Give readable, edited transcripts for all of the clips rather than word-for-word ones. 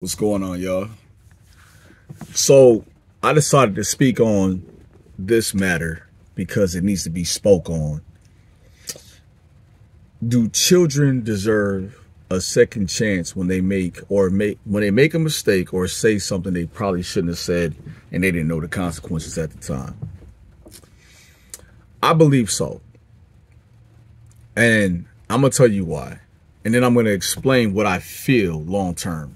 What's going on, y'all? So I decided to speak on this matter because it needs to be spoke on. Do children deserve a second chance when they make a mistake or say something they probably shouldn't have said and they didn't know the consequences at the time? I believe so. And I'm going to tell you why. And then I'm going to explain what I feel long term.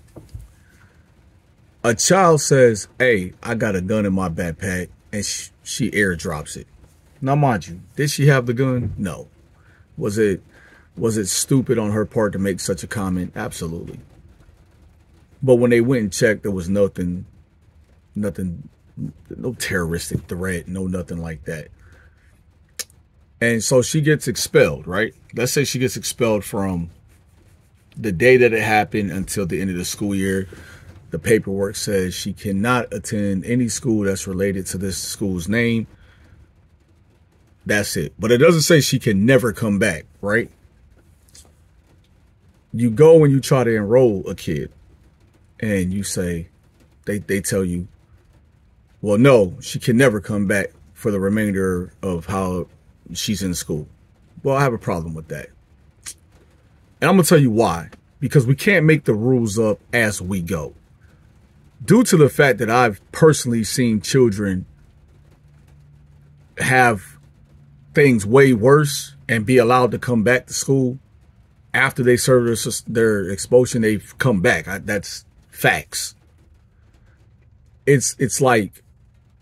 A child says, "Hey, I got a gun in my backpack," and she airdrops it. Now, mind you, did she have the gun? No. Was it stupid on her part to make such a comment? Absolutely. But when they went and checked, there was nothing, no terroristic threat, no nothing like that. And so she gets expelled, right? Let's say she gets expelled from the day that it happened until the end of the school year. The paperwork says she cannot attend any school that's related to this school's name. That's it. But it doesn't say she can never come back, right? You go and you try to enroll a kid and you say, they tell you, well, no, she can never come back for the remainder of how she's in school. Well, I have a problem with that. And I'm going to tell you why. Because we can't make the rules up as we go. Due to the fact that I've personally seen children have things way worse and be allowed to come back to school after they serve their expulsion, they've come back. That's facts. It's like,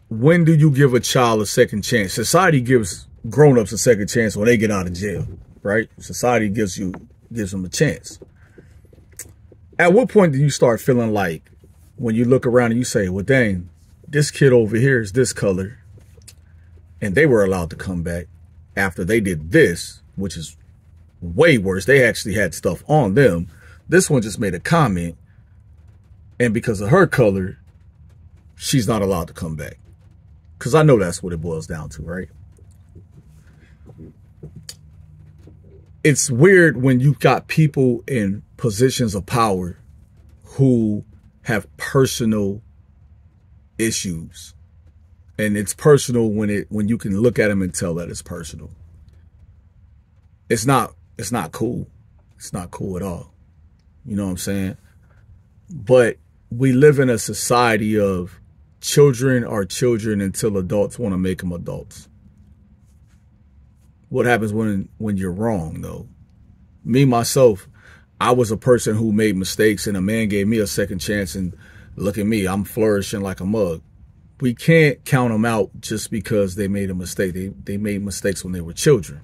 when do you give a child a second chance? Society gives grown-ups a second chance when they get out of jail, right? Society gives them a chance. At what point do you start feeling like, when you look around and you say, well, dang, this kid over here is this color, and they were allowed to come back after they did this, which is way worse. They actually had stuff on them. This one just made a comment, and because of her color, she's not allowed to come back. Because I know that's what it boils down to, right? It's weird when you've got people in positions of power who have personal issues, and it's personal when you can look at them and tell that it's personal. It's not cool. It's not cool at all. You know what I'm saying? But we live in a society of children are children until adults want to make them adults. What happens when you're wrong, though? Me, myself, I was a person who made mistakes, and a man gave me a second chance, and look at me, I'm flourishing like a mug. We can't count them out just because they made a mistake. They made mistakes when they were children.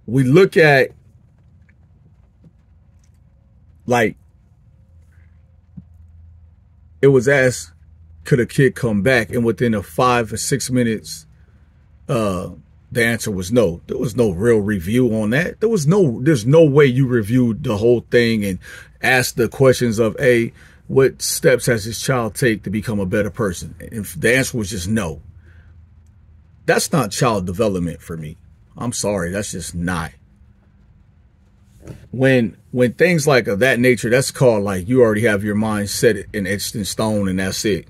We look at, like, it was asked, could a kid come back? And within a 5 or 6 minutes, the answer was no. There was no real review on that. There's no way you reviewed the whole thing and asked the questions of, hey, what steps has this child take to become a better person? And the answer was just no. That's not child development for me. I'm sorry. That's just not. When things like of that nature, that's called like you already have your mind set and etched in stone, and that's it.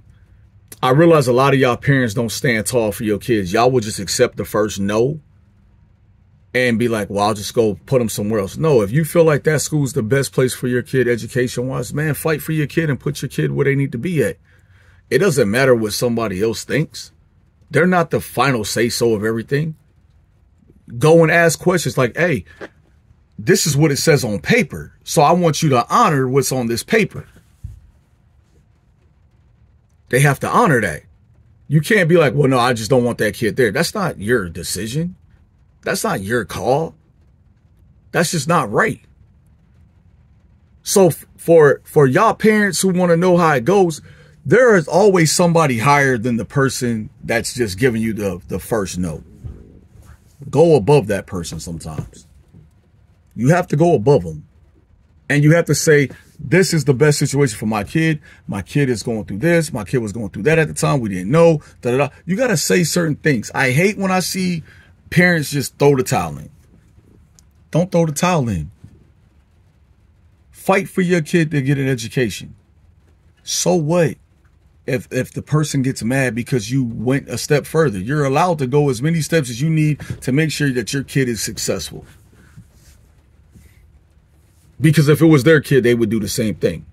I realize a lot of y'all parents don't stand tall for your kids. Y'all will just accept the first no and be like, well, I'll just go put them somewhere else. No, if you feel like that school's the best place for your kid education-wise, man, fight for your kid and put your kid where they need to be at. It doesn't matter what somebody else thinks. They're not the final say-so of everything. Go and ask questions like, hey, this is what it says on paper, so I want you to honor what's on this paper. They have to honor that. You can't be like, well, no, I just don't want that kid there. That's not your decision. That's not your call. That's just not right. So for y'all parents who want to know how it goes, there is always somebody higher than the person that's just giving you the first no. Go above that person sometimes. You have to go above them. And you have to say, this is the best situation for my kid. My kid is going through this. My kid was going through that at the time. We didn't know. Da, da, da. You got to say certain things. I hate when I see parents just throw the towel in. Don't throw the towel in. Fight for your kid to get an education. So what if the person gets mad because you went a step further? You're allowed to go as many steps as you need to make sure that your kid is successful. Because if it was their kid, they would do the same thing.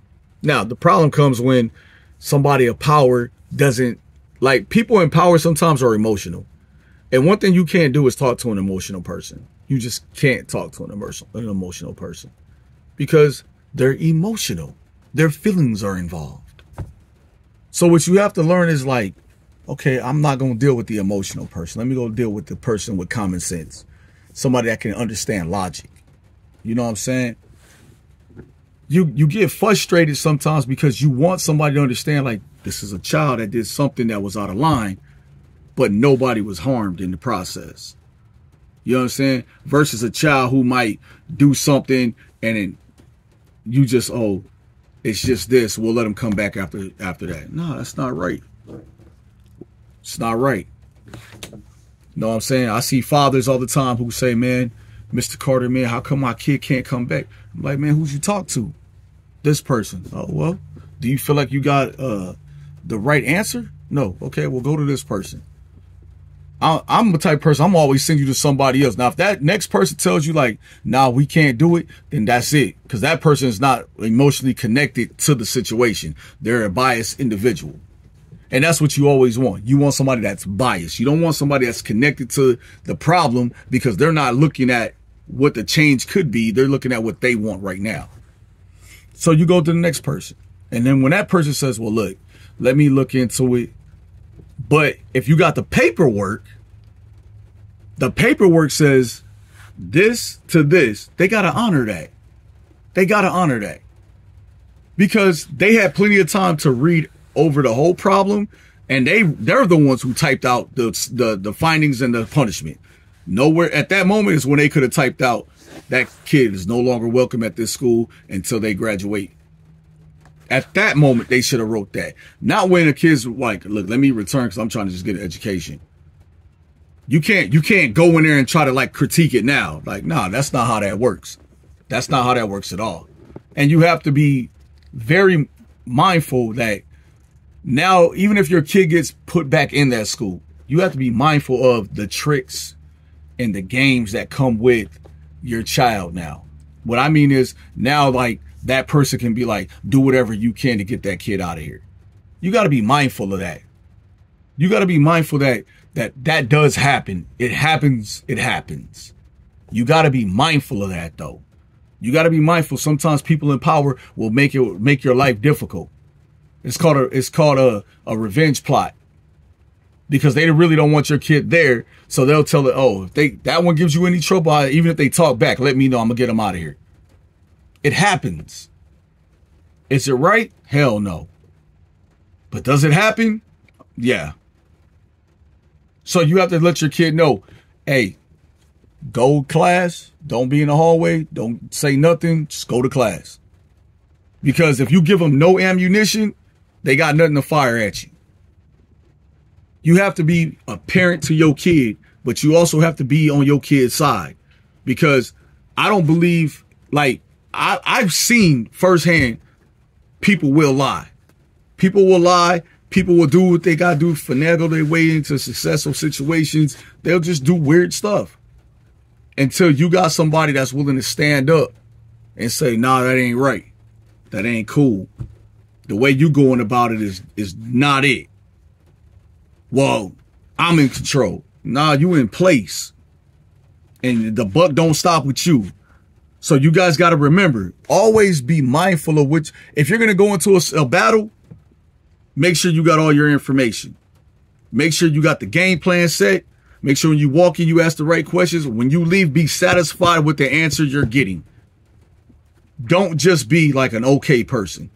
Now, the problem comes when somebody of power doesn't, like, people in power sometimes are emotional. And one thing you can't do is talk to an emotional person. You just can't talk to an emotional person because they're emotional. Their feelings are involved. So what you have to learn is like, okay, I'm not going to deal with the emotional person. Let me go deal with the person with common sense. Somebody that can understand logic. You know what I'm saying? You get frustrated sometimes because you want somebody to understand, like, this is a child that did something that was out of line, but nobody was harmed in the process. You know what I'm saying? Versus a child who might do something and then you just, oh, it's just this. We'll let them come back after that. No, that's not right. It's not right. You know what I'm saying? I see fathers all the time who say, man, Mr. Carter, man, how come my kid can't come back? I'm like, man, who'd you talk to? This person. Oh, well, do you feel like you got the right answer? No. Okay, well, go to this person. I'm the type of person, I'm always send you to somebody else. Now, if that next person tells you like, nah, we can't do it, then that's it. Because that person is not emotionally connected to the situation. They're a biased individual. And that's what you always want. You want somebody that's biased. You don't want somebody that's connected to the problem because they're not looking at what the change could be. They're looking at what they want right now. So you go to the next person. And then when that person says, well, look, let me look into it. But if you got the paperwork says this to this, they got to honor that. They got to honor that because they had plenty of time to read over the whole problem. And they're the ones who typed out the findings and the punishment. Nowhere at that moment is when they could have typed out that kid is no longer welcome at this school until they graduate. At that moment, they should have wrote that. Not when a kid's like, look, let me return because I'm trying to just get an education. You can't go in there and try to like critique it now. Like, nah, that's not how that works. That's not how that works at all. And you have to be very mindful that now, even if your kid gets put back in that school, you have to be mindful of the tricks and the games that come with your child now. What I mean is now, like, that person can be like, do whatever you can to get that kid out of here. You got to be mindful of that. You got to be mindful that does happen. It happens. It happens. You got to be mindful of that, though. You got to be mindful. Sometimes people in power will make your life difficult. It's called a revenge plot because they really don't want your kid there. So they'll tell it, oh, if that one gives you any trouble, even if they talk back, let me know. I'm gonna get them out of here. It happens. Is it right? Hell no. But does it happen? Yeah. So you have to let your kid know, hey, go to class. Don't be in the hallway. Don't say nothing. Just go to class. Because if you give them no ammunition, they got nothing to fire at you. You have to be a parent to your kid, but you also have to be on your kid's side. Because I don't believe, like, I've seen firsthand, people will lie. People will lie. People will do what they got to do, finagle their way into successful situations. They'll just do weird stuff until you got somebody that's willing to stand up and say, nah, that ain't right. That ain't cool. The way you going about it is not it. Well, I'm in control. Nah, you in place. And the buck don't stop with you. So you guys got to remember, always be mindful of which, if you're going to go into a battle, make sure you got all your information. Make sure you got the game plan set. Make sure when you walk in, you ask the right questions. When you leave, be satisfied with the answer you're getting. Don't just be like an okay person.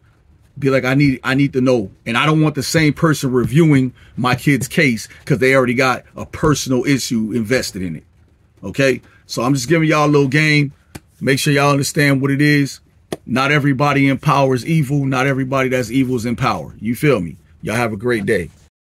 Be like, I need to know. And I don't want the same person reviewing my kid's case because they already got a personal issue invested in it. Okay? So I'm just giving y'all a little game. Make sure y'all understand what it is. Not everybody in power is evil. Not everybody that's evil is in power. You feel me? Y'all have a great day.